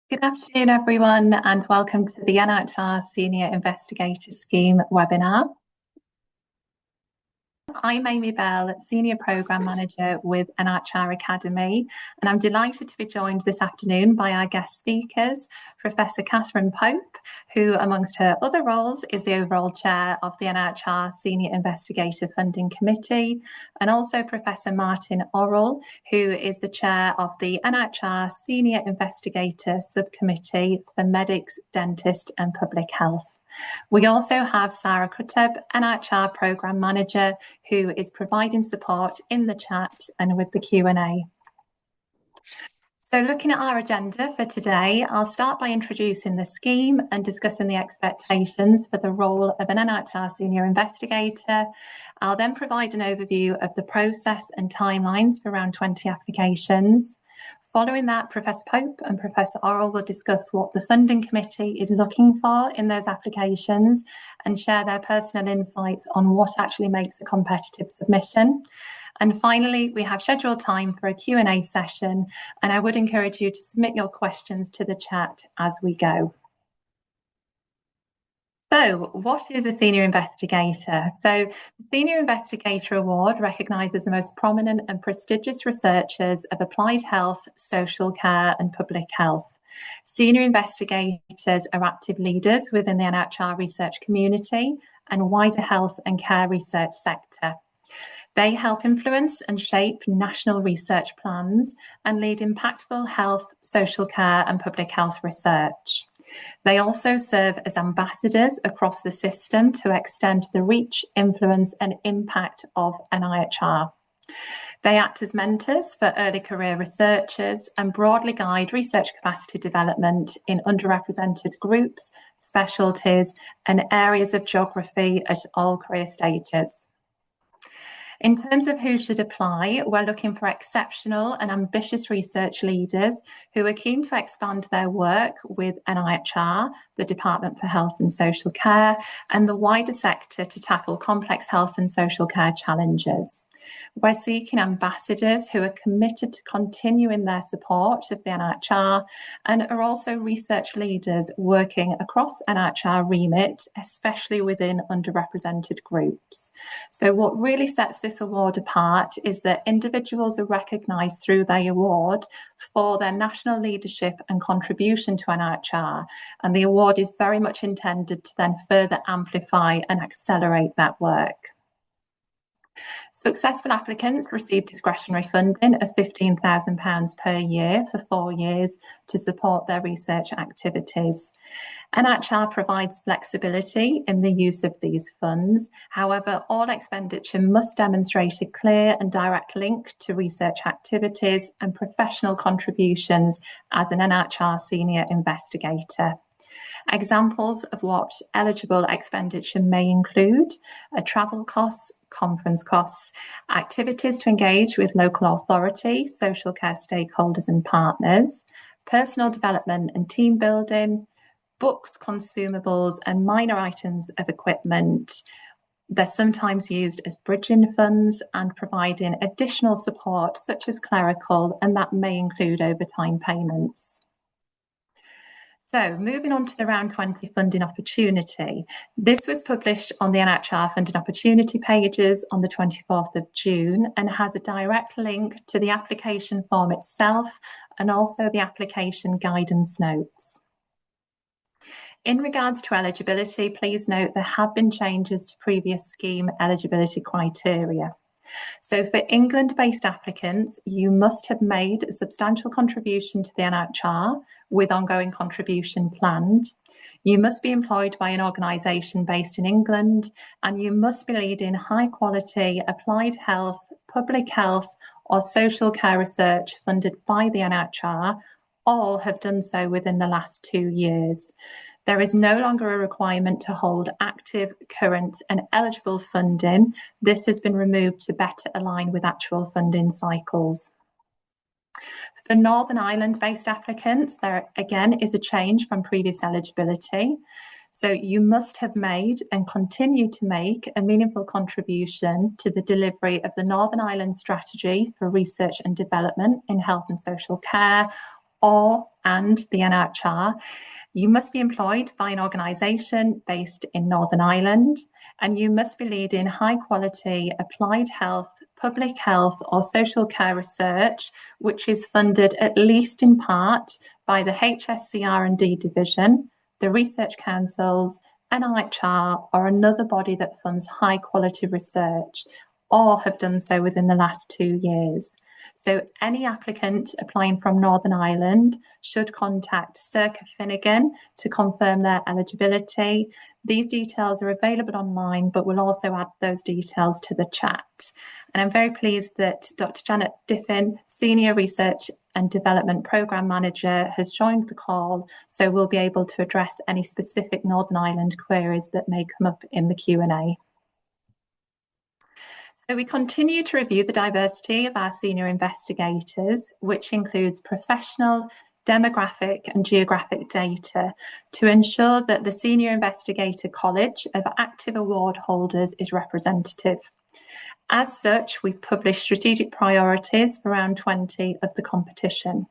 Good afternoon, everyone, and welcome to the NIHR Senior Investigator Scheme webinar. I'm Amy Bell, Senior Programme Manager with NIHR Academy, and I'm delighted to be joined this afternoon by our guest speakers, Professor Catherine Pope, who, amongst her other roles, is the overall chair of the NIHR Senior Investigator Funding Committee, and also Professor Martin Orrell, who is the chair of the NIHR Senior Investigator Subcommittee for Medics, Dentist and Public Health. We also have Sarah Kuteb, NIHR Programme Manager, who is providing support in the chat and with the Q&A. So looking at our agenda for today, I'll start by introducing the scheme and discussing the expectations for the role of an NIHR Senior Investigator. I'll then provide an overview of the process and timelines for around 20 applications. Following that, Professor Pope and Professor Orrell will discuss what the funding committee is looking for in those applications and share their personal insights on what actually makes a competitive submission. And finally, we have scheduled time for a Q&A session, and I would encourage you to submit your questions to the chat as we go. So, what is a Senior Investigator? So, the Senior Investigator Award recognises the most prominent and prestigious researchers of applied health, social care and public health. Senior Investigators are active leaders within the NIHR research community and wider health and care research sector. They help influence and shape national research plans and lead impactful health, social care and public health research. They also serve as ambassadors across the system to extend the reach, influence and impact of NIHR. They act as mentors for early career researchers and broadly guide research capacity development in underrepresented groups, specialties and areas of geography at all career stages. In terms of who should apply, we're looking for exceptional and ambitious research leaders who are keen to expand their work with NIHR, the Department for Health and Social Care, and the wider sector to tackle complex health and social care challenges. We're seeking ambassadors who are committed to continuing their support of the NIHR and are also research leaders working across NIHR remit, especially within underrepresented groups. So what really sets this award apart is that individuals are recognised through the award for their national leadership and contribution to NIHR, and the award is very much intended to then further amplify and accelerate that work. Successful applicants receive discretionary funding of £15,000 per year for 4 years to support their research activities. NIHR provides flexibility in the use of these funds. However, all expenditure must demonstrate a clear and direct link to research activities and professional contributions as an NIHR Senior Investigator. Examples of what eligible expenditure may include are travel costs, conference costs, activities to engage with local authority, social care stakeholders and partners, personal development and team building, books, consumables and minor items of equipment. They're sometimes used as bridging funds and providing additional support such as clerical, and that may include overtime payments. So moving on to the Round 20 funding opportunity. This was published on the NIHR funding opportunity pages on the 24th of June and has a direct link to the application form itself and also the application guidance notes. In regards to eligibility, please note there have been changes to previous scheme eligibility criteria. So for England-based applicants, you must have made a substantial contribution to the NIHR with ongoing contribution planned. You must be employed by an organisation based in England, and you must be leading high quality applied health, public health or social care research funded by the NIHR, or have done so within the last 2 years. There is no longer a requirement to hold active, current and eligible funding. This has been removed to better align with actual funding cycles. For Northern Ireland-based applicants, there again is a change from previous eligibility. So you must have made and continue to make a meaningful contribution to the delivery of the Northern Ireland Strategy for Research and Development in Health and Social Care, or and the NIHR, you must be employed by an organisation based in Northern Ireland, and you must be leading high quality applied health, public health or social care research, which is funded at least in part by the HSC division, the research councils, NIHR or another body that funds high quality research, or have done so within the last 2 years. So any applicant applying from Northern Ireland should contact Circa Finnegan to confirm their eligibility. These details are available online, but we'll also add those details to the chat. And I'm very pleased that Dr. Janet Diffin, Senior Research and Development Programme Manager, has joined the call, so we'll be able to address any specific Northern Ireland queries that may come up in the Q&A. So we continue to review the diversity of our senior investigators, which includes professional, demographic and geographic data, to ensure that the Senior Investigator College of active award holders is representative. As such, we've published strategic priorities for round 20 of the competition.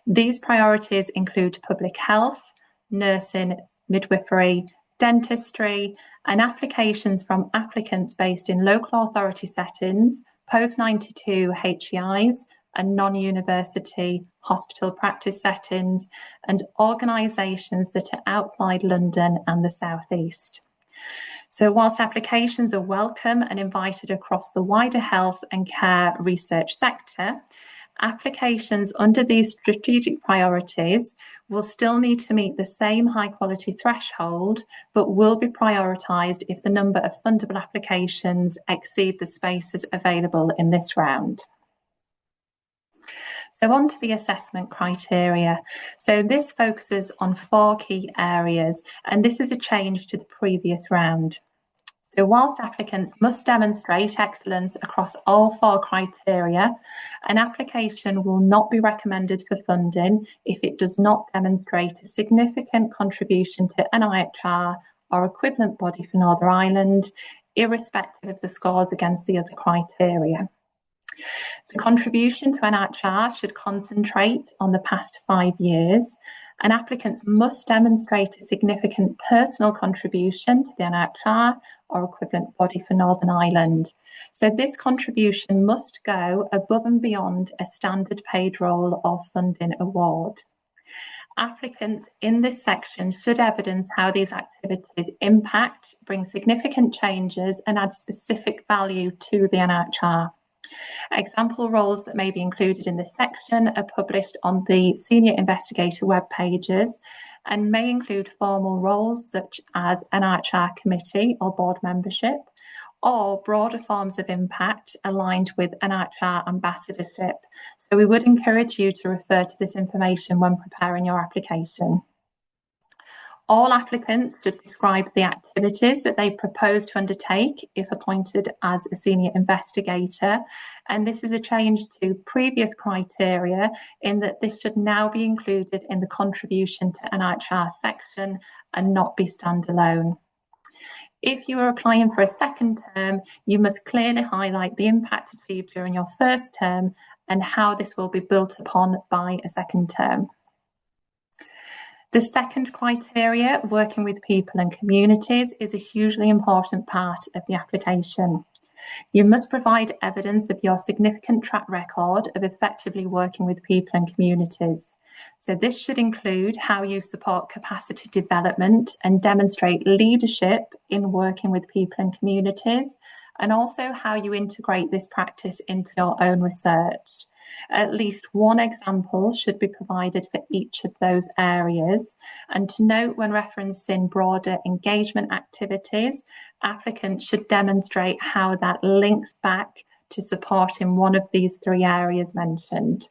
These priorities include public health, nursing, midwifery, dentistry, and applications from applicants based in local authority settings, post-92 HEIs, and non-university hospital practice settings, and organisations that are outside London and the South East. So whilst applications are welcome and invited across the wider health and care research sector, applications under these strategic priorities will still need to meet the same high quality threshold, but will be prioritised if the number of fundable applications exceed the spaces available in this round. So on to the assessment criteria. So this focuses on 4 key areas, and this is a change to the previous round. So whilst applicants must demonstrate excellence across all 4 criteria, an application will not be recommended for funding if it does not demonstrate a significant contribution to NIHR or equivalent body for Northern Ireland, irrespective of the scores against the other criteria. The contribution to NIHR should concentrate on the past 5 years, and applicants must demonstrate a significant personal contribution to the NIHR or equivalent body for Northern Ireland. So this contribution must go above and beyond a standard paid role or funding award. Applicants in this section should evidence how these activities impact, bring significant changes and add specific value to the NIHR. Example roles that may be included in this section are published on the Senior Investigator web pages and may include formal roles such as NIHR committee or board membership, or broader forms of impact aligned with NIHR ambassadorship. So we would encourage you to refer to this information when preparing your application. All applicants should describe the activities that they propose to undertake if appointed as a senior investigator. And this is a change to previous criteria in that this should now be included in the contribution to NIHR section and not be standalone. If you are applying for a second term, you must clearly highlight the impact achieved during your first term and how this will be built upon by a second term. The second criteria, working with people and communities, is a hugely important part of the application. You must provide evidence of your significant track record of effectively working with people and communities. So this should include how you support capacity development and demonstrate leadership in working with people and communities, and also how you integrate this practice into your own research. At least one example should be provided for each of those areas. And to note, when referencing broader engagement activities, applicants should demonstrate how that links back to supporting one of these 3 areas mentioned.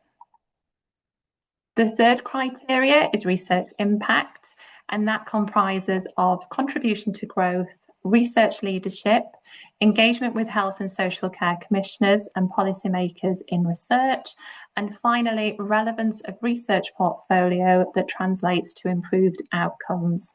The third criteria is research impact, and that comprises of contribution to growth, research leadership, engagement with health and social care commissioners and policymakers in research, and finally, relevance of research portfolio that translates to improved outcomes.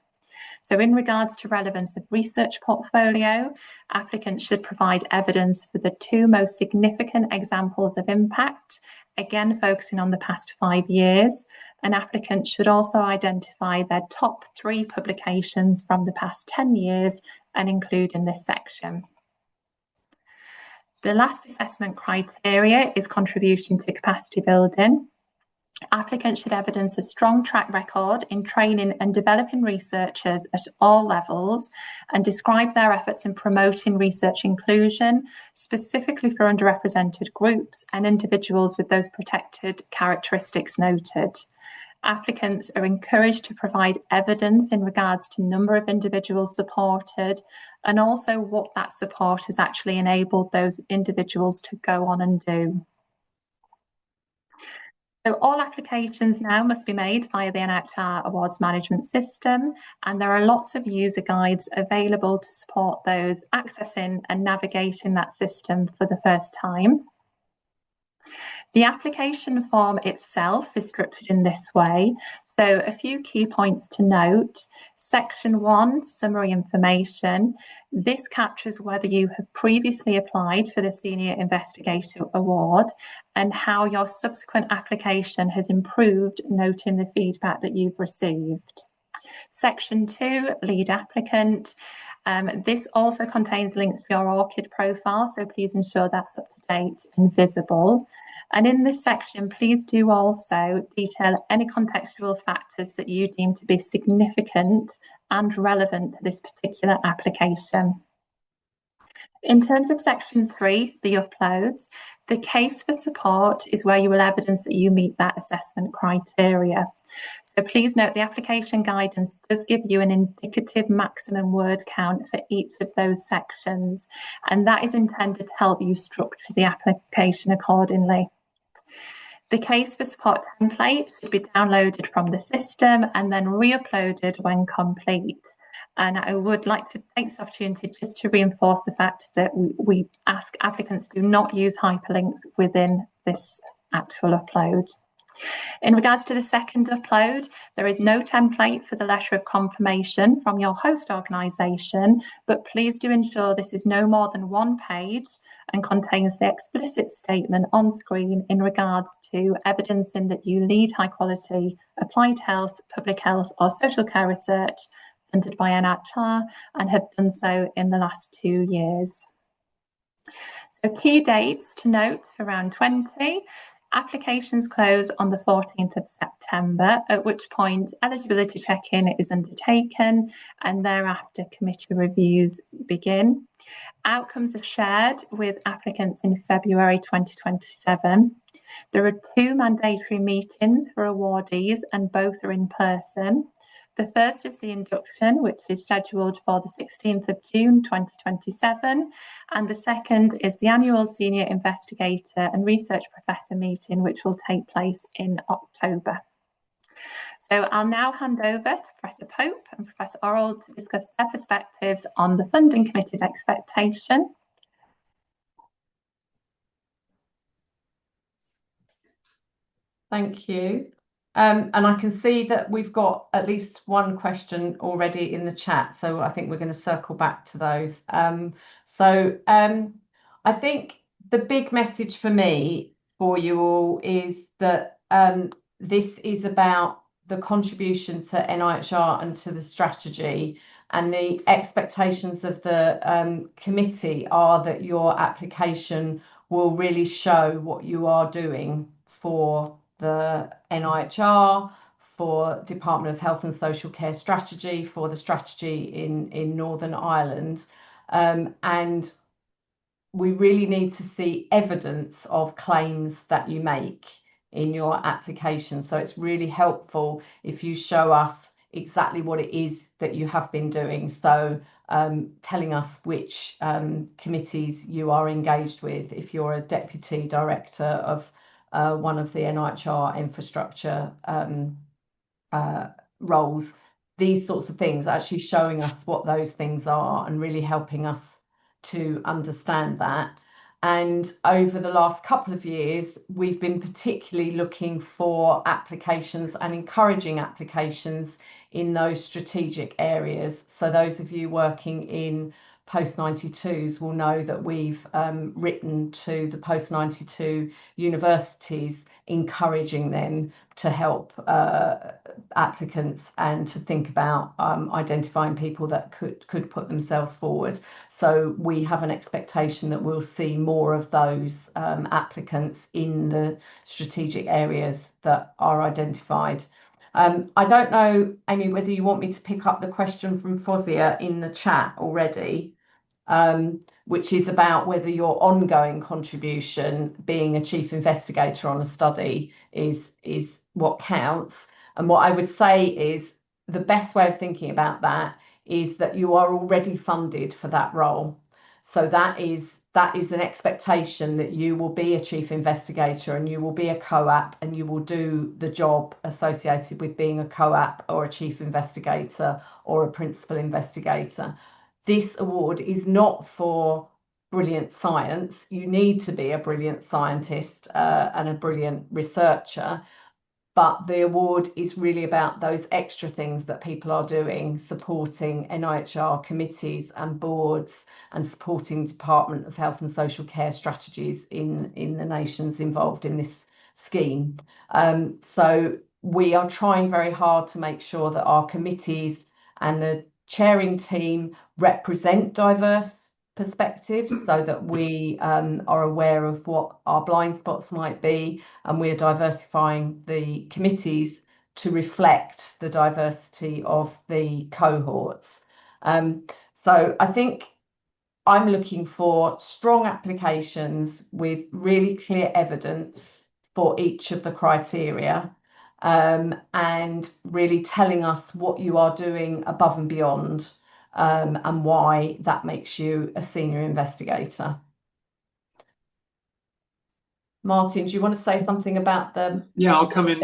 So in regards to relevance of research portfolio, applicants should provide evidence for the 2 most significant examples of impact, again focusing on the past 5 years, An applicant should also identify their top 3 publications from the past 10 years and include in this section. The last assessment criteria is contribution to capacity building. Applicants should evidence a strong track record in training and developing researchers at all levels and describe their efforts in promoting research inclusion, specifically for underrepresented groups and individuals with those protected characteristics noted. Applicants are encouraged to provide evidence in regards to number of individuals supported and also what that support has actually enabled those individuals to go on and do. So all applications now must be made via the NIHR Awards Management System, and there are lots of user guides available to support those accessing and navigating that system for the first time. The application form itself is structured in this way. So a few key points to note. Section 1, summary information. This captures whether you have previously applied for the Senior Investigator Award and how your subsequent application has improved, noting the feedback that you've received. Section 2, lead applicant. This also contains links to your ORCID profile, so please ensure that's up to date and visible. And in this section, please do also detail any contextual factors that you deem to be significant and relevant to this particular application. In terms of section 3, the uploads, the case for support is where you will evidence that you meet that assessment criteria. So please note the application guidance does give you an indicative maximum word count for each of those sections, and that is intended to help you structure the application accordingly. The case for support template should be downloaded from the system and then re-uploaded when complete. And I would like to take this opportunity just to reinforce the fact that we ask applicants do not use hyperlinks within this actual upload. In regards to the second upload, there is no template for the letter of confirmation from your host organisation, but please do ensure this is no more than 1 page and contains the explicit statement on screen in regards to evidencing that you lead high quality applied health, public health or social care research funded by NIHR and have done so in the last 2 years. So key dates to note around 20. Applications close on the 14th of September, at which point eligibility check-in is undertaken and thereafter committee reviews begin. Outcomes are shared with applicants in February 2027. There are 2 mandatory meetings for awardees and both are in person. The first is the induction, which is scheduled for the 16th of June 2027, and the second is the annual Senior Investigator and Research Professor meeting, which will take place in October. So I'll now hand over to Professor Pope and Professor Orrell to discuss their perspectives on the Funding Committee's expectation. Thank you. And I can see that we've got at least 1 question already in the chat, so I think we're going to circle back to those. I think the big message for me for you all is that this is about the contribution to NIHR and to the strategy, and the expectations of the committee are that your application will really show what you are doing for the NIHR, for Department of Health and Social Care strategy, for the strategy in Northern Ireland. And we really need to see evidence of claims that you make in your application. So it's really helpful if you show us exactly what it is that you have been doing. So telling us which committees you are engaged with, if you're a deputy director of one of the NIHR infrastructure roles, these sorts of things, actually showing us what those things are and really helping us to understand that. And over the last couple of years, we've been particularly looking for applications and encouraging applications in those strategic areas. So those of you working in post-92s will know that we've written to the post-92 universities encouraging them to help applicants and to think about identifying people that could put themselves forward. So we have an expectation that we'll see more of those applicants in the strategic areas that are identified. I don't know, Amy, whether you want me to pick up the question from Fozia in the chat already, which is about whether your ongoing contribution, being a chief investigator on a study, is what counts. And what I would say is the best way of thinking about that is that you are already funded for that role. So that is an expectation that you will be a chief investigator and you will be a co-app and you will do the job associated with being a co-app or a chief investigator or a principal investigator. This award is not for brilliant science. You need to be a brilliant scientist and a brilliant researcher, but the award is really about those extra things that people are doing, supporting NIHR committees and boards and supporting Department of Health and Social Care strategies in the nations involved in this scheme. So we are trying very hard to make sure that our committees and the chairing team represent diverse perspectives so that we are aware of what our blind spots might be, and we're diversifying the committees to reflect the diversity of the cohorts. So I think I'm looking for strong applications with really clear evidence for each of the criteria, and really telling us what you are doing above and beyond, and why that makes you a senior investigator. Martin, do you want to say something about the... Yeah, I'll come in.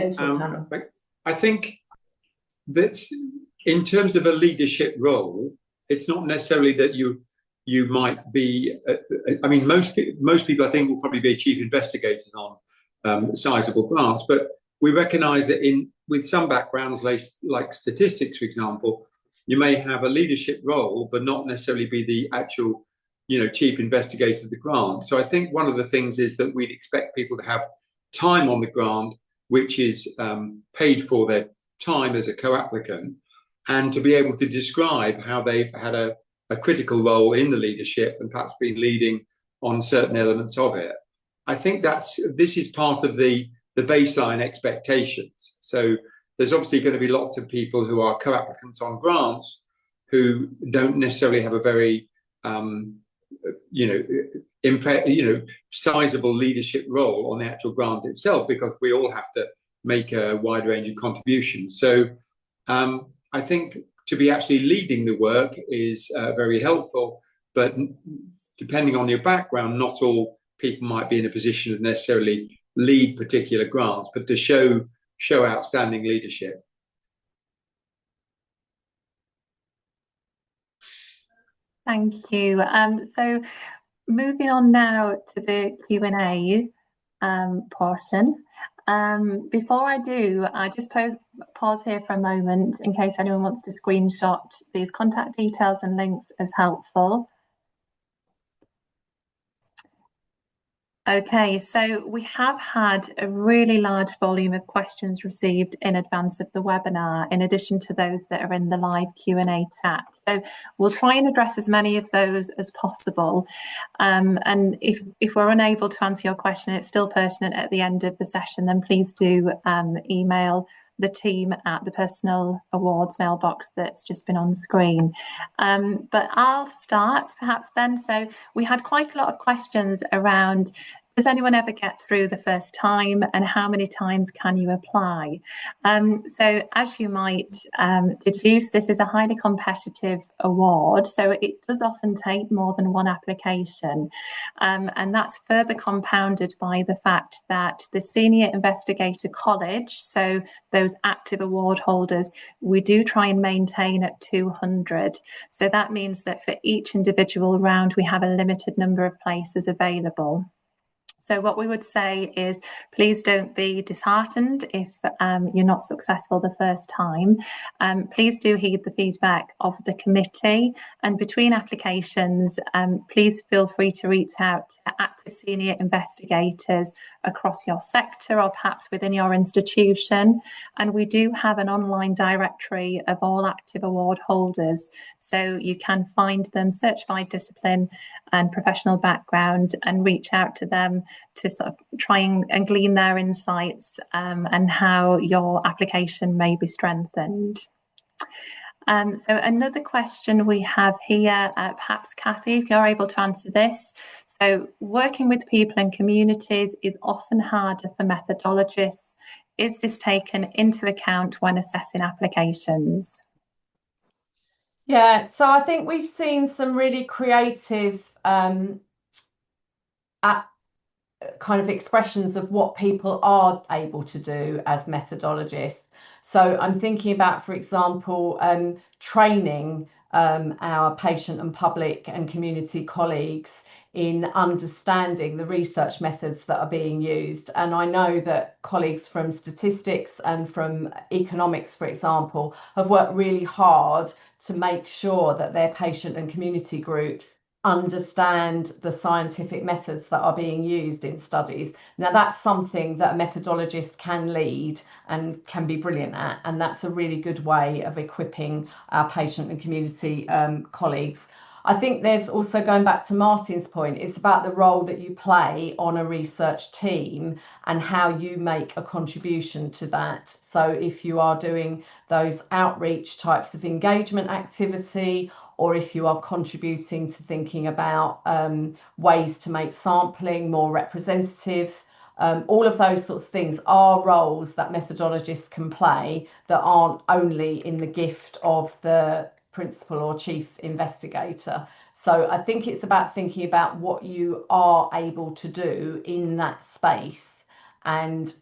I think that in terms of a leadership role, it's not necessarily that you might be, I mean, most people I think will probably be chief investigators on sizable grants, but we recognise that with some backgrounds like statistics, for example, you may have a leadership role, but not necessarily be the actual, chief investigator of the grant. So I think one of the things is that we'd expect people to have time on the grant, which is paid for their time as a co-applicant, and to be able to describe how they've had a critical role in the leadership and perhaps been leading on certain elements of it. I think this is part of the baseline expectations. So there's obviously going to be lots of people who are co-applicants on grants who don't necessarily have a very sizable leadership role on the actual grant itself, because we all have to make a wide range of contributions. So I think to be actually leading the work is very helpful, but depending on your background, not all people might be in a position to necessarily lead particular grants, but to show outstanding leadership. Thank you. So moving on now to the Q&A portion. Before I do, I just pause here for a moment in case anyone wants to screenshot these contact details and links as helpful. Okay, so we have had a really large volume of questions received in advance of the webinar, in addition to those that are in the live Q&A chat. So we'll try and address as many of those as possible. And if we're unable to answer your question, it's still pertinent at the end of the session, then please do email the team at the personal awards mailbox that's just been on the screen. But I'll start perhaps then. So we had quite a lot of questions around, does anyone ever get through the first time, and how many times can you apply? So as you might deduce, this is a highly competitive award, so it does often take more than one application, and that's further compounded by the fact that the Senior Investigator College, so those active award holders, we do try and maintain at 200. So that means that for each individual round, we have a limited number of places available. So what we would say is, please don't be disheartened if you're not successful the first time. Please do heed the feedback of the committee, and between applications, please feel free to reach out active senior investigators across your sector or perhaps within your institution. And we do have an online directory of all active award holders. So you can find them, search by discipline and professional background, and reach out to them to sort of try and glean their insights and how your application may be strengthened. So another question we have here, perhaps Kathy, if you're able to answer this. So working with people and communities is often harder for methodologists. Is this taken into account when assessing applications? Yeah, so I think we've seen some really creative kind of expressions of what people are able to do as methodologists. So I'm thinking about, for example, training our patient and public and community colleagues in understanding the research methods that are being used. And I know that colleagues from statistics and from economics, for example, have worked really hard to make sure that their patient and community groups understand the scientific methods that are being used in studies. Now, that's something that a methodologist can lead and can be brilliant at, and that's a really good way of equipping our patient and community colleagues. I think there's also, going back to Martin's point, it's about the role that you play on a research team and how you make a contribution to that. So if you are doing those outreach types of engagement activity, or if you are contributing to thinking about ways to make sampling more representative, all of those sorts of things are roles that methodologists can play that aren't only in the gift of the principal or chief investigator. So I think it's about thinking about what you are able to do in that space, and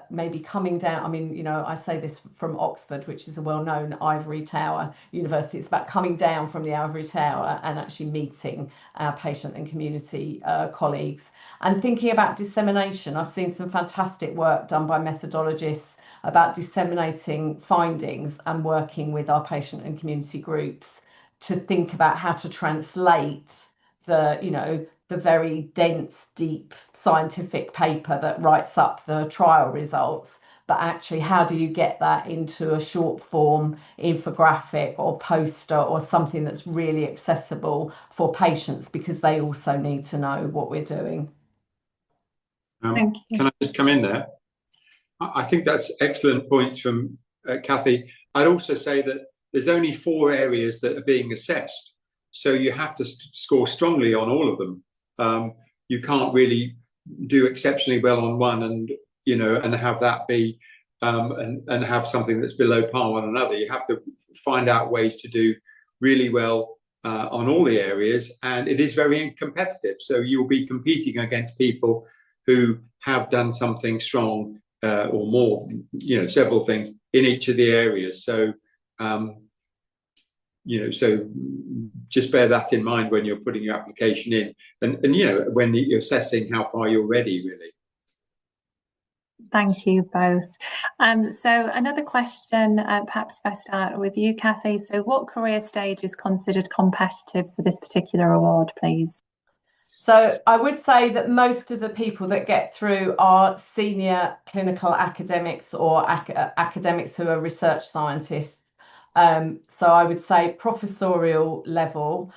maybe coming down. I mean, you know, I say this from Oxford, which is a well-known ivory tower university. It's about coming down from the ivory tower and actually meeting our patient and community colleagues and thinking about dissemination. I've seen some fantastic work done by methodologists about disseminating findings and working with our patient and community groups to think about how to translate the, you know, the very dense, deep scientific paper that writes up the trial results, but actually how do you get that into a short form infographic or poster or something that's really accessible for patients, because they also need to know what we're doing. Thank you. Can I just come in there? I think that's excellent points from Kathy. I'd also say that there's only 4 areas that are being assessed, so you have to score strongly on all of them. You can't really do exceptionally well on one and, you know, and have that be and have something that's below par on another. You have to find out ways to do really well on all the areas, and it is very competitive. So you'll be competing against people who have done something strong or more, you know, several things in each of the areas. So, you know, so just bear that in mind when you're putting your application in, and you know, when you're assessing how far you're ready, really. Thank you both. So another question, perhaps if I start with you, Kathy. So what career stage is considered competitive for this particular award, please? So I would say that most of the people that get through are senior clinical academics or academics who are research scientists. So I would say professorial level.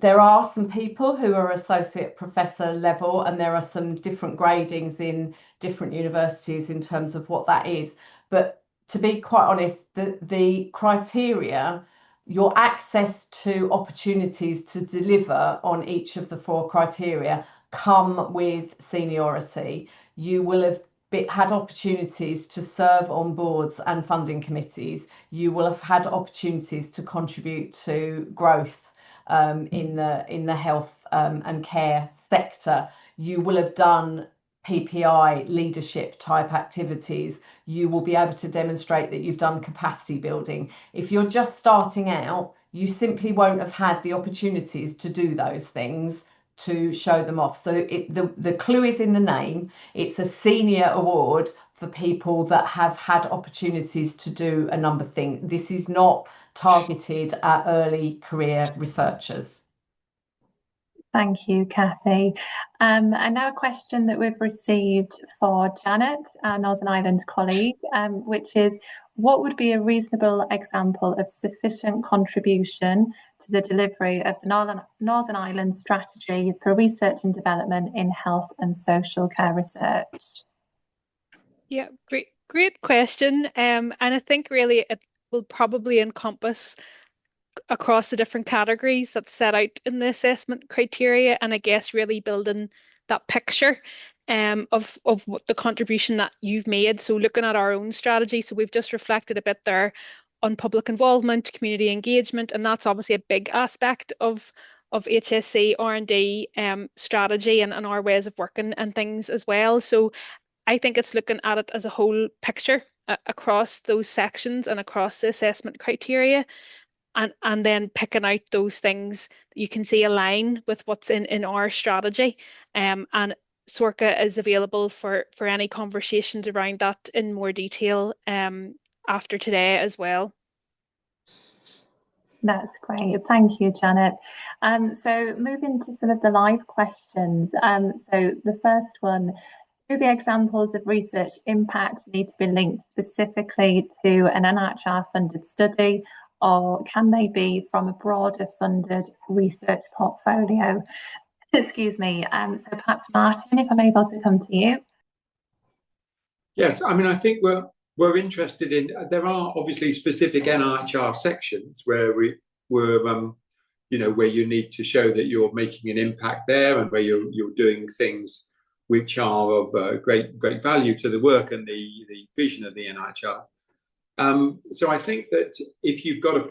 There are some people who are associate professor level, and there are some different gradings in different universities in terms of what that is. But to be quite honest, the criteria, your access to opportunities to deliver on each of the 4 criteria come with seniority. You will have had opportunities to serve on boards and funding committees. You will have had opportunities to contribute to growth in the health and care sector. You will have done PPI leadership type activities. You will be able to demonstrate that you've done capacity building. If you're just starting out, you simply won't have had the opportunities to do those things to show them off. So the clue is in the name. It's a senior award for people that have had opportunities to do a number of things. This is not targeted at early career researchers. Thank you, Kathy. And now a question that we've received for Janet, our Northern Ireland colleague, which is, what would be a reasonable example of sufficient contribution to the delivery of the Northern Ireland strategy for research and development in health and social care research? Yeah, great question. And I think really it will probably encompass across the different categories that's set out in the assessment criteria, and I guess really building that picture of what the contribution that you've made. So looking at our own strategy, so we've just reflected a bit there on public involvement, community engagement, and that's obviously a big aspect of HSC R&D strategy and our ways of working and things as well. So I think it's looking at it as a whole picture across those sections and across the assessment criteria, and then picking out those things that you can see align with what's in our strategy. And SORCA is available for any conversations around that in more detail after today as well. That's great. Thank you, Janet. So moving to some of the live questions. So the first one, do the examples of research impact need to be linked specifically to an NIHR funded study, or can they be from a broader funded research portfolio? Excuse me. So perhaps Martin, if I'm able to come to you. Yes, I mean, I think we're interested in, there are obviously specific NIHR sections where where you need to show that you're making an impact there, and where you're doing things which are of great value to the work and the vision of the NIHR. So I think that if you've got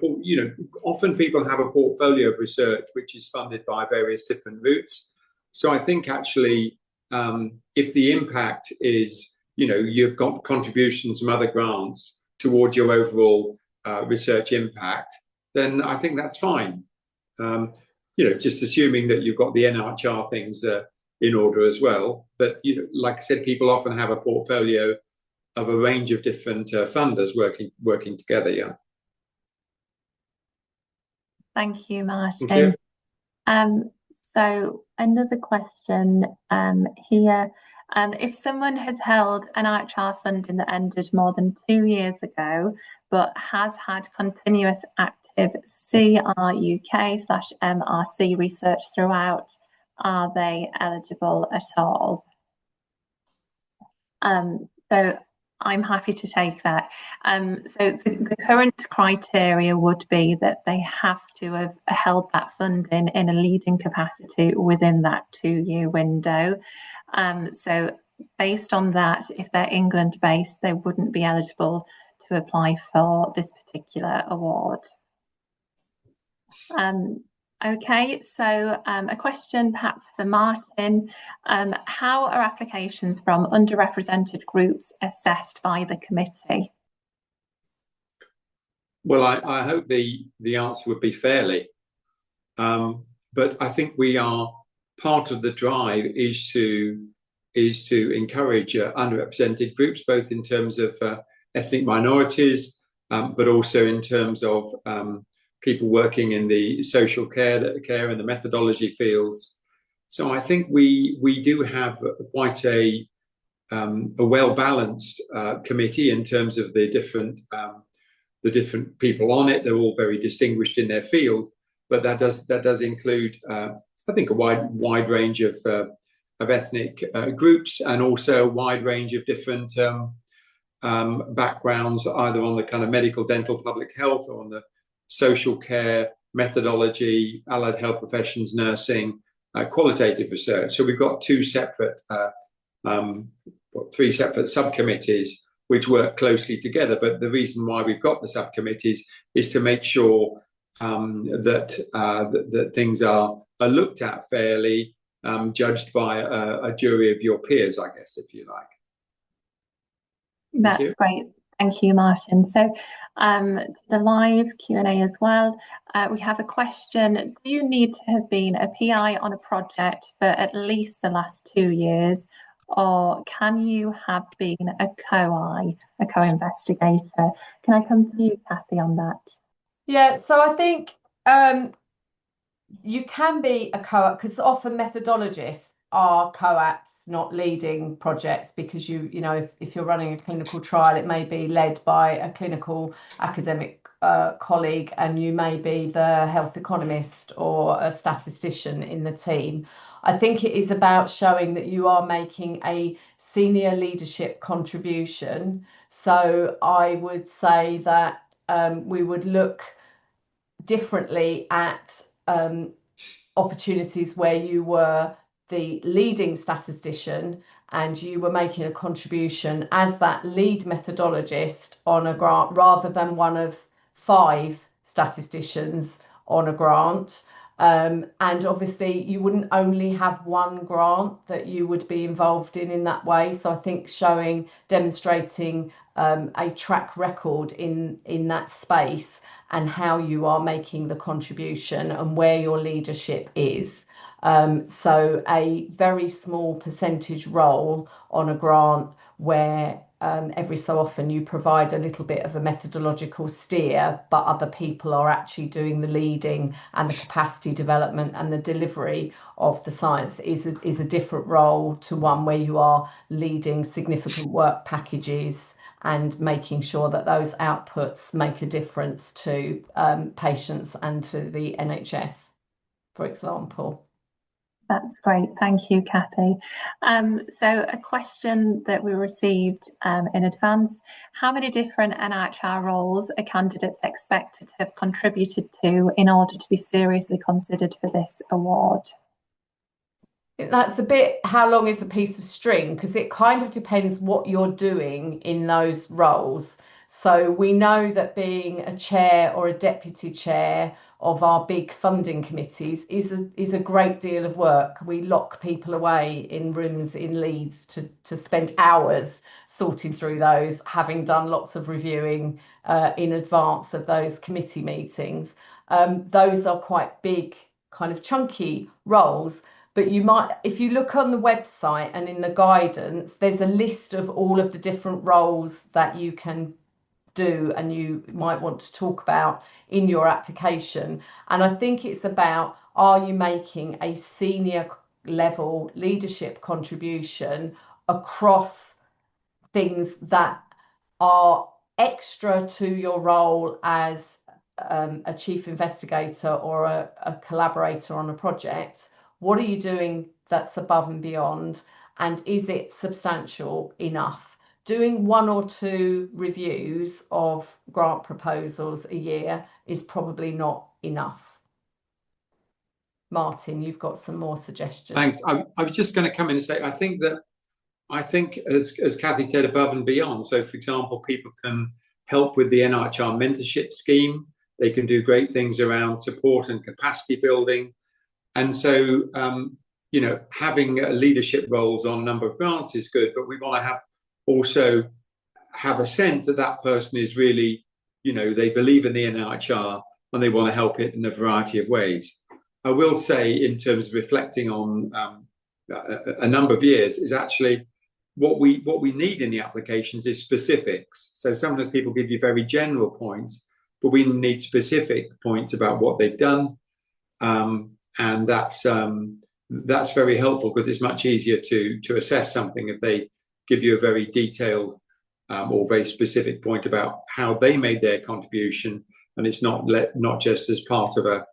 often people have a portfolio of research which is funded by various different routes. So I think actually, if the impact is, you've got contributions from other grants towards your overall research impact, then I think that's fine. Just assuming that you've got the NIHR things in order as well. But like I said, people often have a portfolio of a range of different funders working together. Yeah. Thank you, Martin. Thank you. So another question here. If someone has held an NIHR funding that ended more than 2 years ago, but has had continuous active CRUK/MRC research throughout, are they eligible at all? So I'm happy to take that. So the current criteria would be that they have to have held that funding in a leading capacity within that 2-year window. So based on that, if they're England based, they wouldn't be eligible to apply for this particular award. Okay, so a question perhaps for Martin. How are applications from underrepresented groups assessed by the committee? Well, I hope the answer would be fairly. But I think part of the drive is to encourage underrepresented groups, both in terms of ethnic minorities, but also in terms of people working in the social care and the methodology fields. So I think we do have quite a well-balanced committee in terms of the different people on it. They're all very distinguished in their field, but that does include I think a wide range of ethnic groups, and also a wide range of different backgrounds, either on the kind of medical, dental, public health, or on the social care, methodology, allied health professions, nursing, qualitative research. So we've got 3 separate subcommittees which work closely together. But the reason why we've got the subcommittees is to make sure that things are looked at fairly, judged by a jury of your peers, I guess, if you like. That's great. Thank you, Martin. So the live Q&A as well. We have a question. Do you need to have been a PI on a project for at least the last 2 years, or can you have been a co-investigator? Can I come to you, Kathy, on that? Yeah, so I think you can be a co-op, because often methodologists are co-ops, not leading projects, because you know, if you're running a clinical trial, it may be led by a clinical academic colleague, and you may be the health economist or a statistician in the team. I think it is about showing that you are making a senior leadership contribution. So I would say that we would look differently at opportunities where you were the leading statistician and you were making a contribution as that lead methodologist on a grant, rather than one of 5 statisticians on a grant. And obviously you wouldn't only have one grant that you would be involved in that way. So I think demonstrating a track record in that space and how you are making the contribution and where your leadership is. So a very small percentage role on a grant where every so often you provide a little bit of a methodological steer, but other people are actually doing the leading and the capacity development and the delivery of the science is a different role to one where you are leading significant work packages and making sure that those outputs make a difference to patients and to the NHS, for example. That's great. Thank you, Kathy. So a question that we received in advance: how many different NIHR roles are candidates expected to have contributed to in order to be seriously considered for this award? That's a bit, how long is a piece of string? Because it kind of depends what you're doing in those roles. So we know that being a chair or a deputy chair of our big funding committees is a great deal of work. We lock people away in rooms in Leeds to spend hours sorting through those, having done lots of reviewing in advance of those committee meetings. Those are quite big, kind of chunky roles. But you might, if you look on the website and in the guidance, there's a list of all of the different roles that you can do and you might want to talk about in your application. And I think it's about, are you making a senior level leadership contribution across things that are extra to your role as a chief investigator or a collaborator on a project? What are you doing that's above and beyond? And is it substantial enough? Doing 1 or 2 reviews of grant proposals a year is probably not enough. Martin, you've got some more suggestions. Thanks. I was just going to come in and say, I think as Kathy said, above and beyond. So, for example, people can help with the NIHR mentorship scheme. They can do great things around support and capacity building. And so, you know, having leadership roles on a number of grants is good, but we want to also have a sense that that person is really, you know, they believe in the NIHR and they want to help it in a variety of ways. I will say, in terms of reflecting on a number of years, is actually what we need in the applications is specifics. So sometimes people give you very general points, but we need specific points about what they've done. And that's very helpful, because it's much easier to assess something if they give you a very detailed or very specific point about how they made their contribution, and it's not just as part of a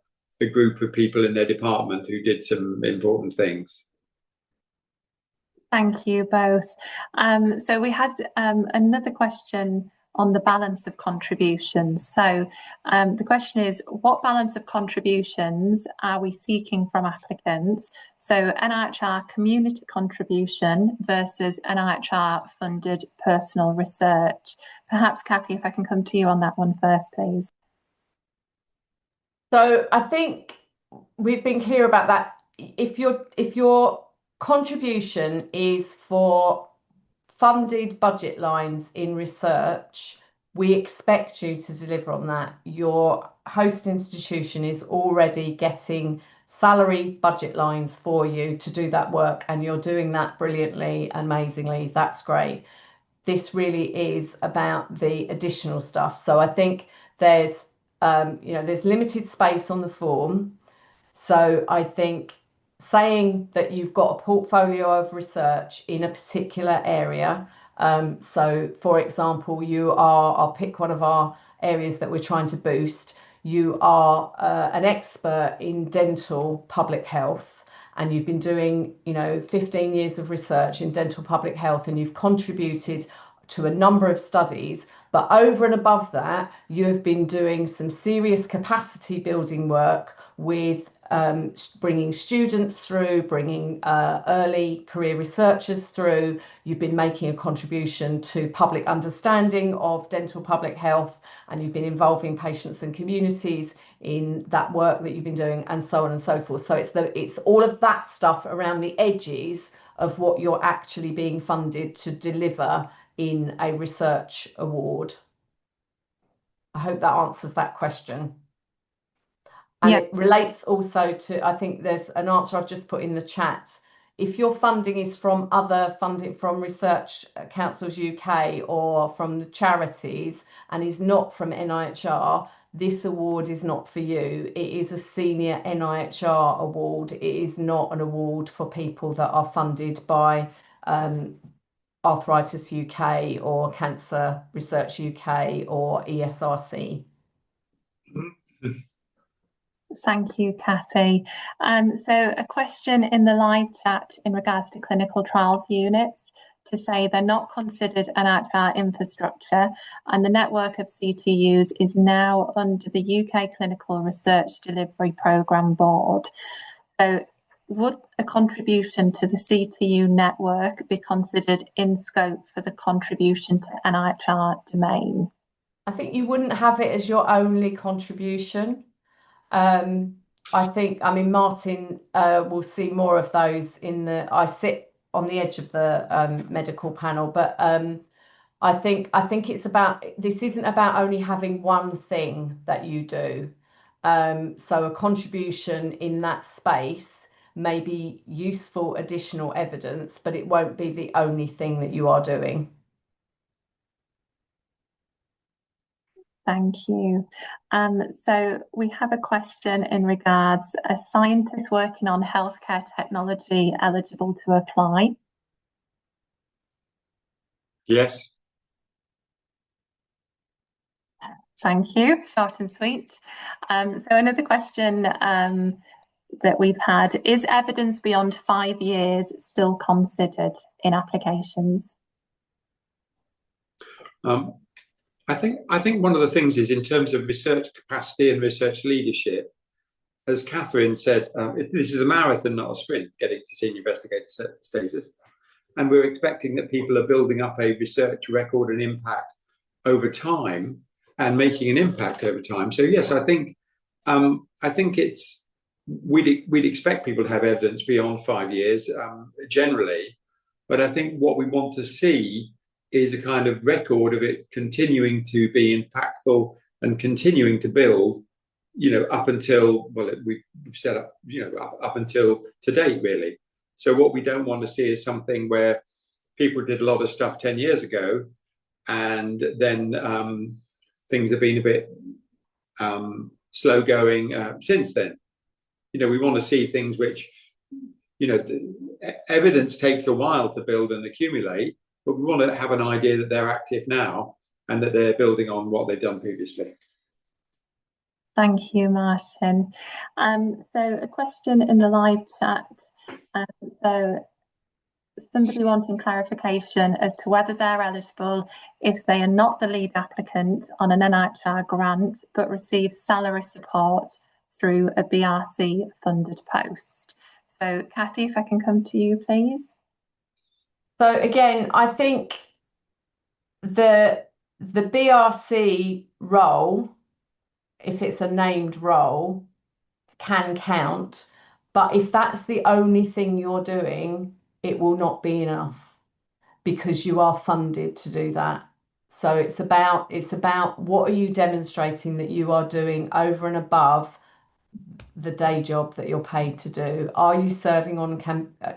group of people in their department who did some important things. Thank you both. So we had another question on the balance of contributions. So the question is, what balance of contributions are we seeking from applicants? So NIHR community contribution versus NIHR funded personal research. Perhaps, Kathy, if I can come to you on that one first, please. So I think we've been clear about that. If your contribution is for funded budget lines in research, we expect you to deliver on that. Your host institution is already getting salary budget lines for you to do that work, and you're doing that brilliantly, amazingly. That's great. This really is about the additional stuff. So I think there's limited space on the form. So I think saying that you've got a portfolio of research in a particular area. So, for example, I'll pick one of our areas that we're trying to boost. You are an expert in dental public health, and you've been doing, 15 years of research in dental public health, and you've contributed to a number of studies. But over and above that, you have been doing some serious capacity building work with bringing students through, bringing early career researchers through. You've been making a contribution to public understanding of dental public health, and you've been involving patients and communities in that work that you've been doing, and so on and so forth. So it's all of that stuff around the edges of what you're actually being funded to deliver in a research award. I hope that answers that question. And Yes. it relates also to, I think there's an answer I've just put in the chat. If your funding is from other funding from Research Councils UK or from the charities and is not from NIHR, this award is not for you. It is a senior NIHR award. It is not an award for people that are funded by Arthritis UK or Cancer Research UK or ESRC. Thank you, Kathy. So a question in the live chat in regards to clinical trials units to say they're not considered an NIHR infrastructure, and the network of CTUs is now under the UK Clinical Research Delivery Programme Board. So would a contribution to the CTU network be considered in scope for the contribution to NIHR domain? I think you wouldn't have it as your only contribution. I mean, Martin will see more of those I sit on the edge of the medical panel, but I think it's about, this isn't about only having one thing that you do. So a contribution in that space may be useful additional evidence, but it won't be the only thing that you are doing. Thank you. So we have a question in regards, a scientist working on healthcare technology eligible to apply? Yes. Thank you, short and sweet. So another question that we've had, is evidence beyond 5 years still considered in applications? I think one of the things is, in terms of research capacity and research leadership, as Catherine said, this is a marathon, not a sprint, getting to senior investigator status. And we're expecting that people are building up a research record and impact over time and making an impact over time. So yes, I think it's, we'd expect people to have evidence beyond 5 years generally, but I think what we want to see is a kind of record of it continuing to be impactful and continuing to build, up until, we've set up, up until to date, really. So what we don't want to see is something where people did a lot of stuff 10 years ago, and then things have been a bit slow going since then. We want to see things which, evidence takes a while to build and accumulate, but we want to have an idea that they're active now and that they're building on what they've done previously. Thank you, Martin. So a question in the live chat. So somebody wanting clarification as to whether they're eligible if they are not the lead applicant on an NIHR grant, but receive salary support through a BRC funded post. So Kathy, if I can come to you, please. So again, I think the BRC role, if it's a named role, can count, but if that's the only thing you're doing, it will not be enough, because you are funded to do that. So it's about what are you demonstrating that you are doing over and above the day job that you're paid to do. Are you serving on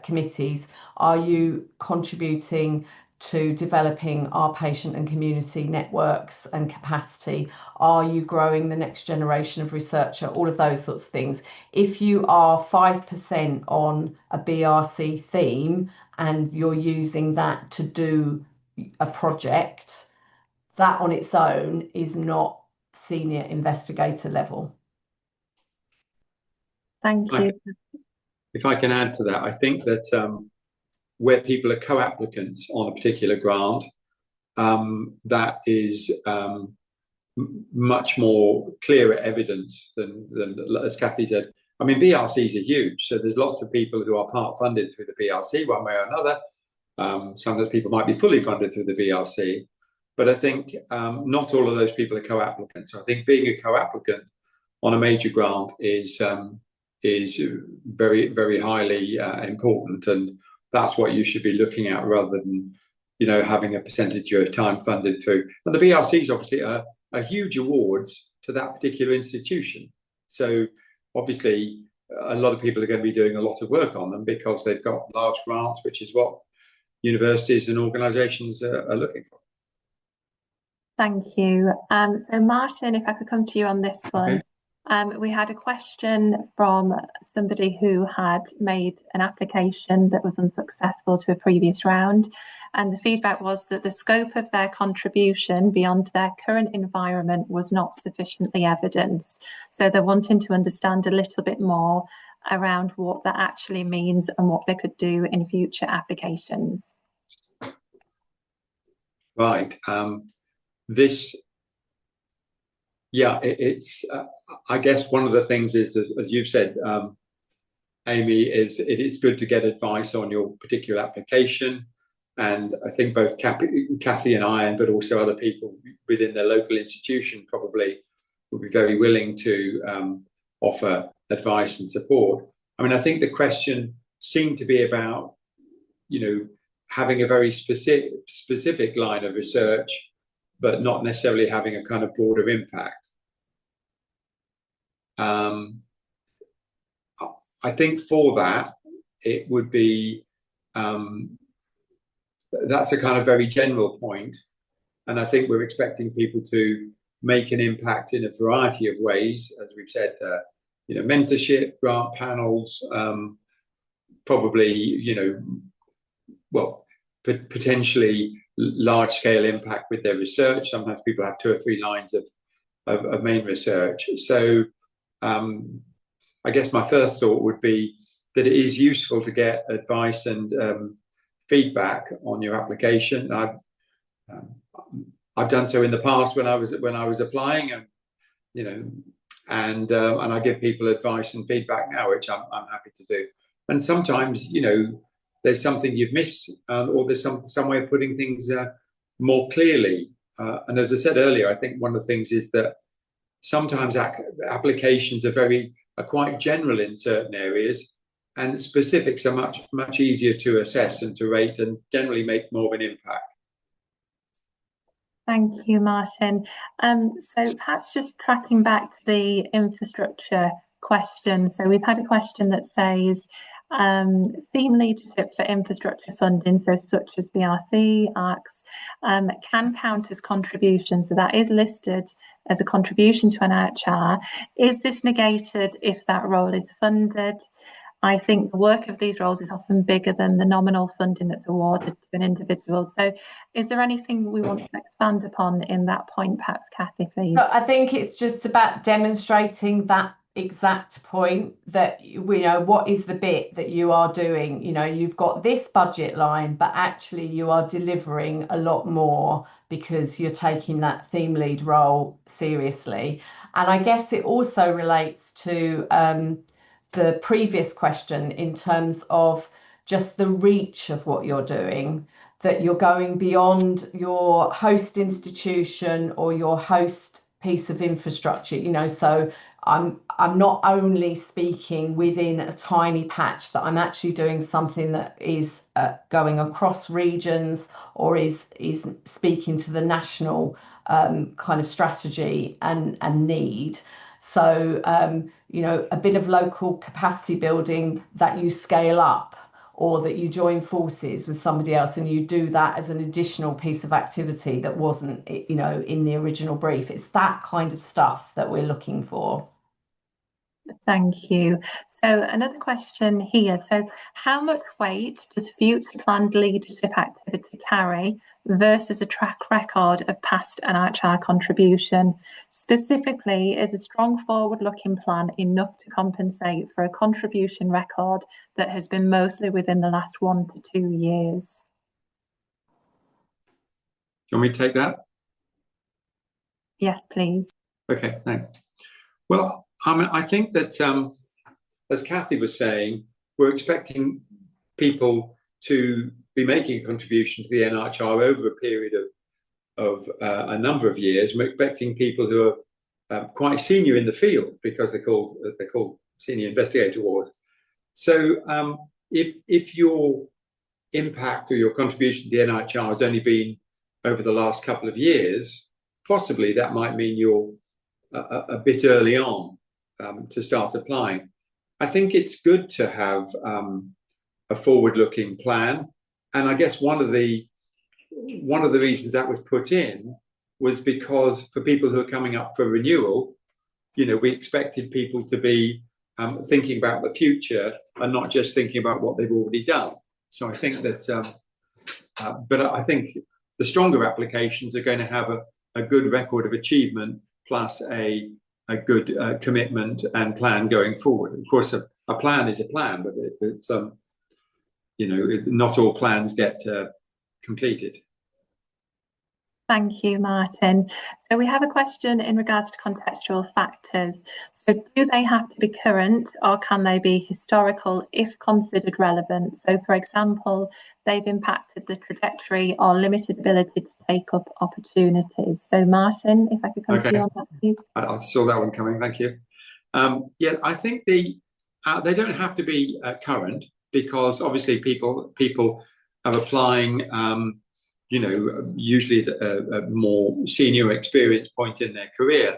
committees? Are you contributing to developing our patient and community networks and capacity? Are you growing the next generation of researcher? All of those sorts of things. If you are 5% on a BRC theme and you're using that to do a project, that on its own is not senior investigator level. Thank you. If I can add to that, I think that where people are co-applicants on a particular grant, that is much more clearer evidence than, as Kathy said. I mean, BRCs are huge, so there's lots of people who are part funded through the BRC one way or another. Some of those people might be fully funded through the BRC, but I think not all of those people are co-applicants. So I think being a co-applicant on a major grant is very, very highly important, and that's what you should be looking at rather than, you know, having a percentage of your time funded through. And the BRCs obviously are huge awards to that particular institution. So obviously a lot of people are going to be doing a lot of work on them because they've got large grants, which is what universities and organisations are looking for. Thank you. So Martin, if I could come to you on this one. Okay. We had a question from somebody who had made an application that was unsuccessful to a previous round, and the feedback was that the scope of their contribution beyond their current environment was not sufficiently evidenced. So they're wanting to understand a little bit more around what that actually means and what they could do in future applications. Right. It's I guess one of the things is, as you've said, Amy, is it is good to get advice on your particular application. And I think both Kathy and I, but also other people within their local institution probably would be very willing to offer advice and support. I mean, I think the question seemed to be about, you know, having a very specific line of research, but not necessarily having a kind of broader impact. I think for that, it would be, that's a kind of very general point. And I think we're expecting people to make an impact in a variety of ways, as we've said, you know, mentorship, grant panels, probably, you know, well, potentially large-scale impact with their research. Sometimes people have 2 or 3 lines of main research. So I guess my first thought would be that it is useful to get advice and feedback on your application. I've done so in the past when I was applying, and you know, and I give people advice and feedback now, which I'm happy to do. And sometimes, you know, there's something you've missed, or there's some way of putting things more clearly. And as I said earlier, I think one of the things is that sometimes applications are quite general in certain areas, and specifics are much easier to assess and to rate, and generally make more of an impact. Thank you, Martin. So perhaps just tracking back to the infrastructure question. So we've had a question that says, theme leadership for infrastructure funding, so such as BRC, ARCs, can count as contribution. So that is listed as a contribution to an NIHR. Is this negated if that role is funded? I think the work of these roles is often bigger than the nominal funding that's awarded to an individual. So is there anything we want to expand upon in that point, perhaps, Kathy, please? I think it's just about demonstrating that exact point, that, you know, what is the bit that you are doing. You know, you've got this budget line, but actually you are delivering a lot more because you're taking that theme lead role seriously. And I guess it also relates to the previous question in terms of just the reach of what you're doing, that you're going beyond your host institution or your host piece of infrastructure, you know. So I'm not only speaking within a tiny patch, that I'm actually doing something that is going across regions, or is speaking to the national kind of strategy and need. So, you know, a bit of local capacity building that you scale up, or that you join forces with somebody else and you do that as an additional piece of activity that wasn't, in the original brief. It's that kind of stuff that we're looking for. Thank you. So another question here. So how much weight does future planned leadership activity carry versus a track record of past NIHR contribution? Specifically, is a strong forward-looking plan enough to compensate for a contribution record that has been mostly within the last 1 to 2 years? Do you want me to take that? Yes, please. Okay, thanks. Well, I think that, as Kathy was saying, we're expecting people to be making a contribution to the NIHR over a period of a number of years. We're expecting people who are quite senior in the field, because they're called Senior Investigator awards. So if your impact or your contribution to the NIHR has only been over the last couple of years, possibly that might mean you're a bit early on to start applying. I think it's good to have a forward-looking plan, and I guess one of the reasons that was put in was because for people who are coming up for renewal, we expected people to be thinking about the future and not just thinking about what they've already done. So I think that, but I think the stronger applications are going to have a good record of achievement plus a good commitment and plan going forward. Of course, a plan is a plan, but not all plans get completed. Thank you, Martin. So we have a question in regards to contextual factors. So do they have to be current, or can they be historical if considered relevant? So for example, they've impacted the trajectory or limited ability to take up opportunities. So Martin, if I could come to you on that, please. I saw that one coming, thank you. Yeah, I think they don't have to be current, because obviously people are applying usually at a more senior experience point in their career.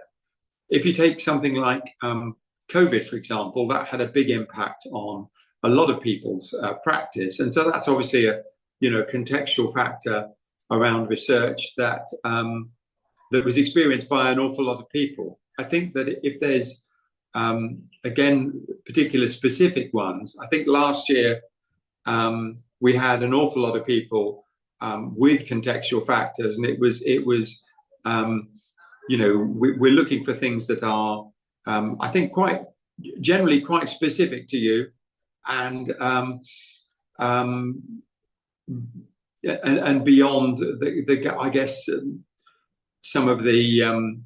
If you take something like COVID, for example, that had a big impact on a lot of people's practice. And so that's obviously a contextual factor around research that was experienced by an awful lot of people. I think that if there's, again, particular specific ones, I think last year we had an awful lot of people with contextual factors, and it was we're looking for things that are I think generally quite specific to you, and beyond I guess some of the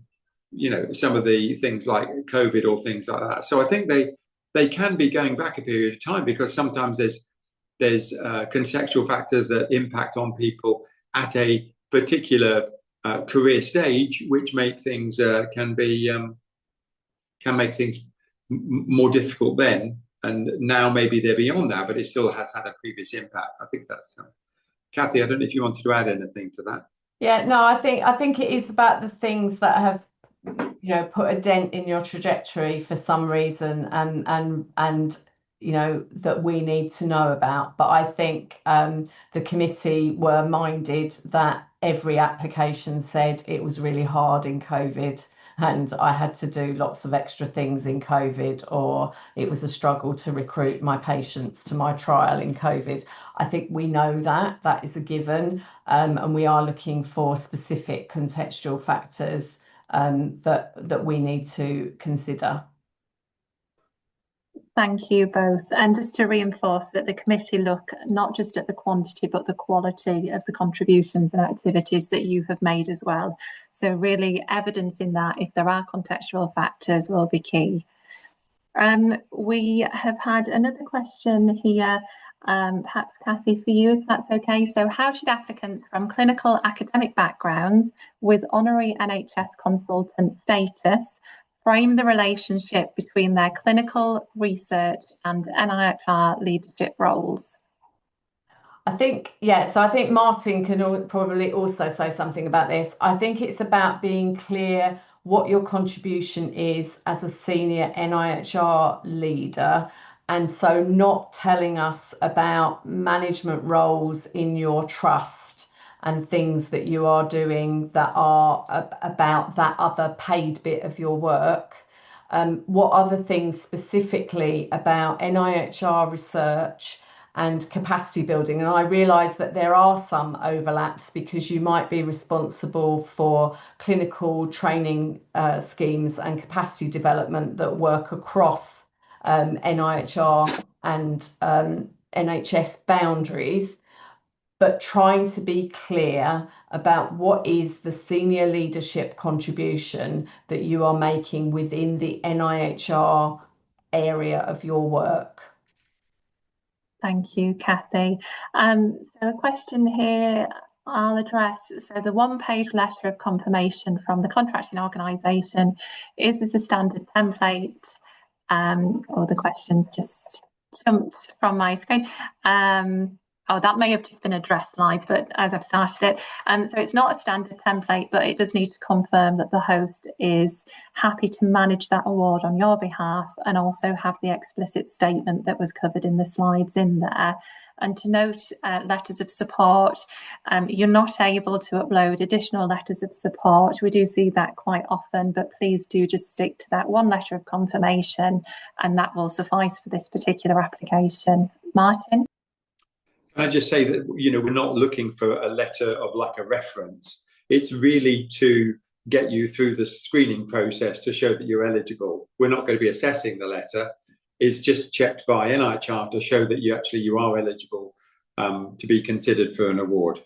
things like COVID or things like that. So I think they can be going back a period of time, because sometimes there's contextual factors that impact on people at a particular career stage, which make things can make things more difficult then. And now maybe they're beyond that, but it still has had a previous impact. I think that's Kathy. I don't know if you wanted to add anything to that. Yeah, no, I think it is about the things that have put a dent in your trajectory for some reason, and that we need to know about. But I think the committee were minded that every application said it was really hard in COVID, and I had to do lots of extra things in COVID, or it was a struggle to recruit my patients to my trial in COVID. I think we know that is a given, and we are looking for specific contextual factors that we need to consider. Thank you both. And just to reinforce that the committee look not just at the quantity, but the quality of the contributions and activities that you have made as well. So really evidencing that, if there are contextual factors, will be key. We have had another question here, perhaps Kathy, for you, if that's okay. So how should applicants from clinical academic backgrounds with honorary NHS consultant status frame the relationship between their clinical research and NIHR leadership roles? I think, so I think Martin can probably also say something about this. I think it's about being clear what your contribution is as a senior NIHR leader, And so not telling us about management roles in your trust and things that you are doing that are about that other paid bit of your work. What other things specifically about NIHR research and capacity building? And I realise that there are some overlaps because you might be responsible for clinical training schemes and capacity development that work across NIHR and NHS boundaries, but trying to be clear about what is the senior leadership contribution that you are making within the NIHR area of your work. Thank you, Kathy. So a question here I'll address. So the one-page letter of confirmation from the contracting organisation, is this a standard template? Or the questions just jumped from my screen. Oh, that may have just been addressed live, but as I've started it. So it's not a standard template, but it does need to confirm that the host is happy to manage that award on your behalf and also have the explicit statement that was covered in the slides in there. And to note, letters of support, you're not able to upload additional letters of support. We do see that quite often, but please do just stick to that one letter of confirmation, and that will suffice for this particular application. Martin? Can I just say that, we're not looking for a letter of like a reference. It's really to get you through the screening process to show that you're eligible. We're not going to be assessing the letter. It's just checked by NIHR to show that you are eligible to be considered for an award.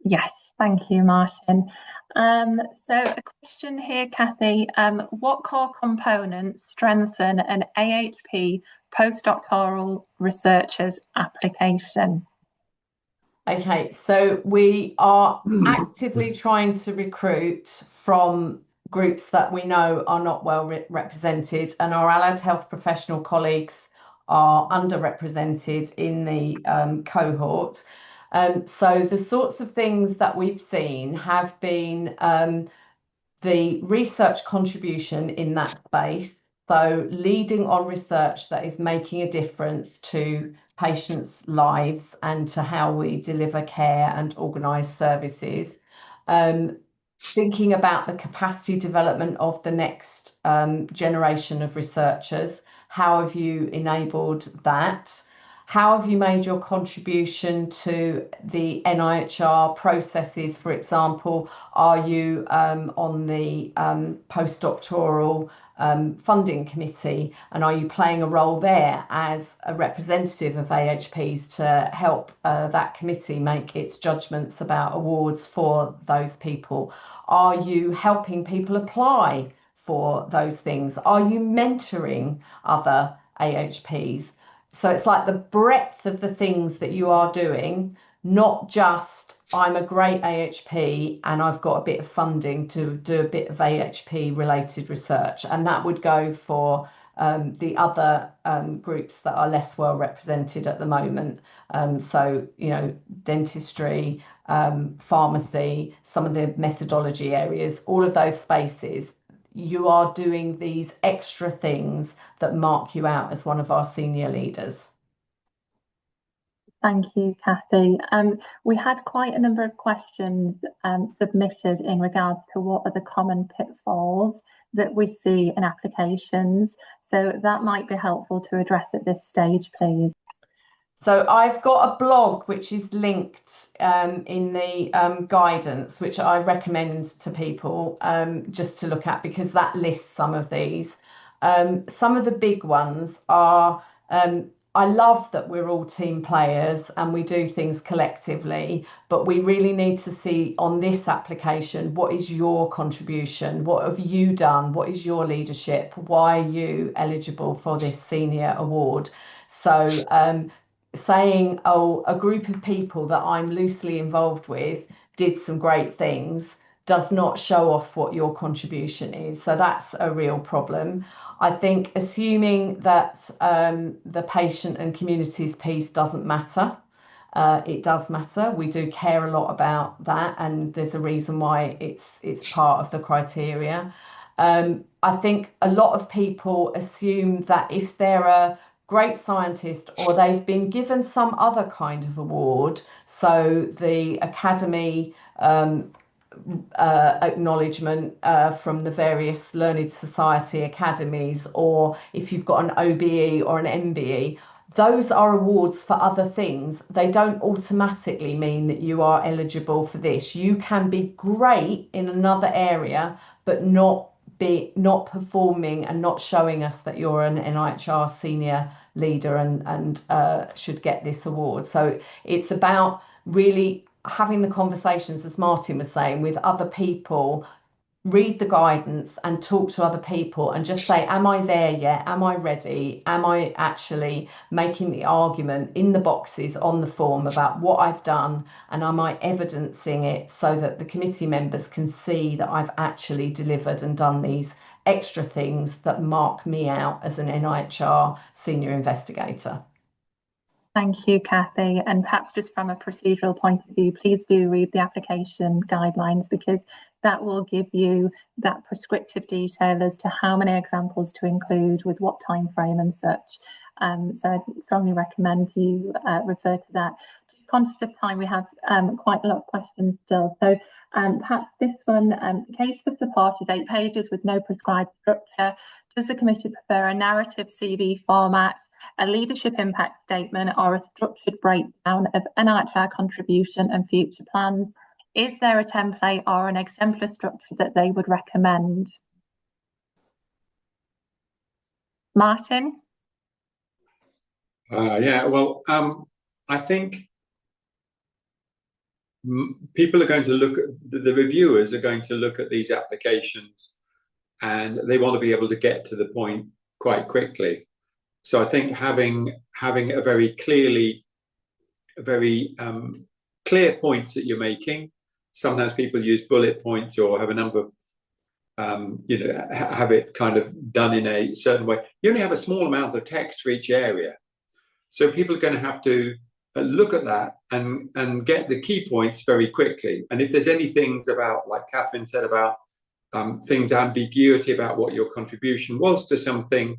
Yes, thank you, Martin. So a question here, Kathy. What core components strengthen an AHP postdoctoral researcher's application? Okay, so we are actively trying to recruit from groups that we know are not well represented, and our allied health professional colleagues are underrepresented in the cohort. So the sorts of things that we've seen have been the research contribution in that space, so leading on research that is making a difference to patients' lives and to how we deliver care and organise services. Thinking about the capacity development of the next generation of researchers. How have you enabled that? How have you made your contribution to the NIHR processes? For example, are you on the postdoctoral funding committee, and are you playing a role there as a representative of AHPs to help that committee make its judgments about awards for those people? Are you helping people apply for those things? Are you mentoring other AHPs? So it's like the breadth of the things that you are doing, not just I'm a great AHP and I've got a bit of funding to do a bit of AHP related research. And that would go for the other groups that are less well represented at the moment. So, dentistry, pharmacy, some of the methodology areas, all of those spaces. You are doing these extra things that mark you out as one of our senior leaders. Thank you, Kathy. We had quite a number of questions submitted in regards to what are the common pitfalls that we see in applications. So that might be helpful to address at this stage, please. So I've got a blog which is linked in the guidance, which I recommend to people just to look at, because that lists some of these. Some of the big ones are, I love that we're all team players and we do things collectively, but we really need to see on this application, what is your contribution? What have you done? What is your leadership? Why are you eligible for this senior award? So saying, oh, a group of people that I'm loosely involved with did some great things does not show off what your contribution is. So that's a real problem. I think assuming that the patient and communities piece doesn't matter. It does matter. We do care a lot about that, and there's a reason why it's part of the criteria. I think a lot of people assume that if they're a great scientist or they've been given some other kind of award, so the Academy acknowledgement from the various Learned Society academies, or if you've got an OBE or an MBE, those are awards for other things. They don't automatically mean that you are eligible for this. You can be great in another area, but not performing and not showing us that you're an NIHR senior leader and should get this award. So it's about really having the conversations, as Martin was saying, with other people, read the guidance and talk to other people and just say, am I there yet? Am I ready? Am I actually making the argument in the boxes on the form about what I've done, and am I evidencing it so that the committee members can see that I've actually delivered and done these extra things that mark me out as an NIHR senior investigator? Thank you, Kathy. And perhaps just from a procedural point of view, please do read the application guidelines, because that will give you that prescriptive detail as to how many examples to include, with what time frame and such. So I strongly recommend you refer to that. Just conscious of time, we have quite a lot of questions still. So perhaps this one, case for support is 8 pages with no prescribed structure. Does the committee prefer a narrative CV format, a leadership impact statement, or a structured breakdown of NIHR contribution and future plans? Is there a template or an exemplar structure that they would recommend? Martin? Yeah, well, I think people are going to look at, the reviewers are going to look at these applications, and they want to be able to get to the point quite quickly. So I think having a very clear points that you're making. Sometimes people use bullet points or have a number of, have it kind of done in a certain way. You only have a small amount of text for each area. So people are going to have to look at that and get the key points very quickly. And if there's any things about, like Catherine said, about things, ambiguity about what your contribution was to something,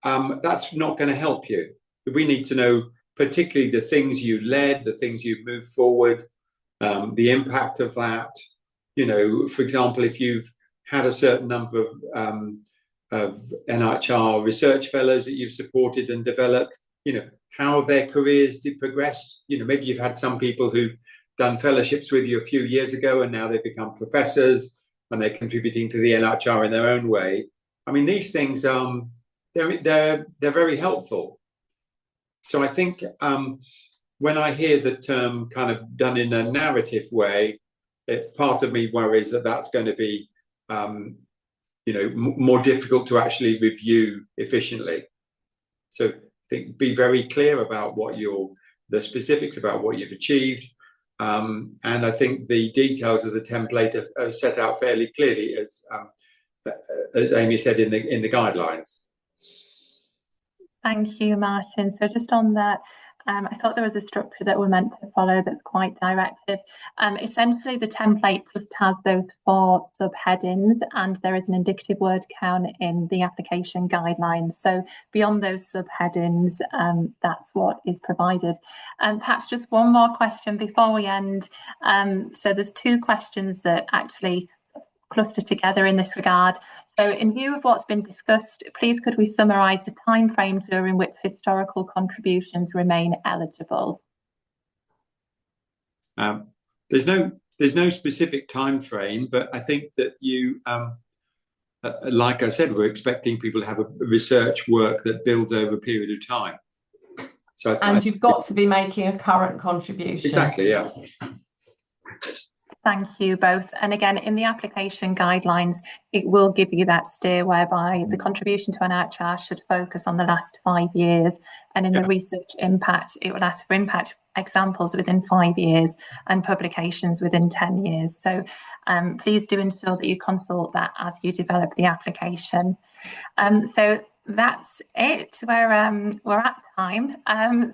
that's not going to help you. We need to know particularly the things you led, the things you moved forward, the impact of that. For example, if you've had a certain number of NIHR research fellows that you've supported and developed, how their careers did progress. Maybe you've had some people who've done fellowships with you a few years ago and now they've become professors and they're contributing to the NIHR in their own way. I mean, these things, they're very helpful. So I think when I hear the term kind of done in a narrative way, part of me worries that that's going to be, more difficult to actually review efficiently. So I think be very clear about the specifics about what you've achieved. And I think the details of the template are set out fairly clearly, as Amy said, in the guidelines. Thank you, Martin. So just on that, I thought there was a structure that we're meant to follow that's quite directive. Essentially, the template just has those 4 subheadings, and there is an indicative word count in the application guidelines. So beyond those subheadings, that's what is provided. And perhaps just one more question before we end. So there's 2 questions that actually cluster together in this regard. So in view of what's been discussed, please could we summarise the time frame during which historical contributions remain eligible? There's no specific time frame, but I think that you, like I said, we're expecting people to have a research work that builds over a period of time. So you've got to be making a current contribution. Exactly, yeah. Thank you both. And again, in the application guidelines, it will give you that steer whereby the contribution to NIHR should focus on the last 5 years. And in the research impact, it will ask for impact examples within 5 years and publications within 10 years. So please do ensure that you consult that as you develop the application. So that's it. We're at time.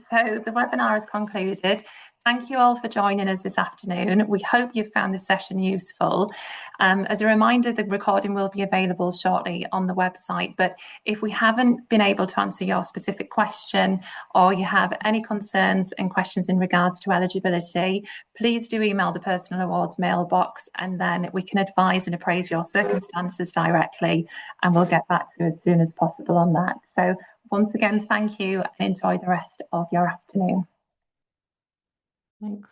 So the webinar is concluded. Thank you all for joining us this afternoon. We hope you've found this session useful. As a reminder, the recording will be available shortly on the website, but if we haven't been able to answer your specific question, or you have any concerns and questions in regards to eligibility, please do email the Personal Awards mailbox, and then we can advise and appraise your circumstances directly, and we'll get back to you as soon as possible on that. So once again, thank you, and enjoy the rest of your afternoon. Thanks.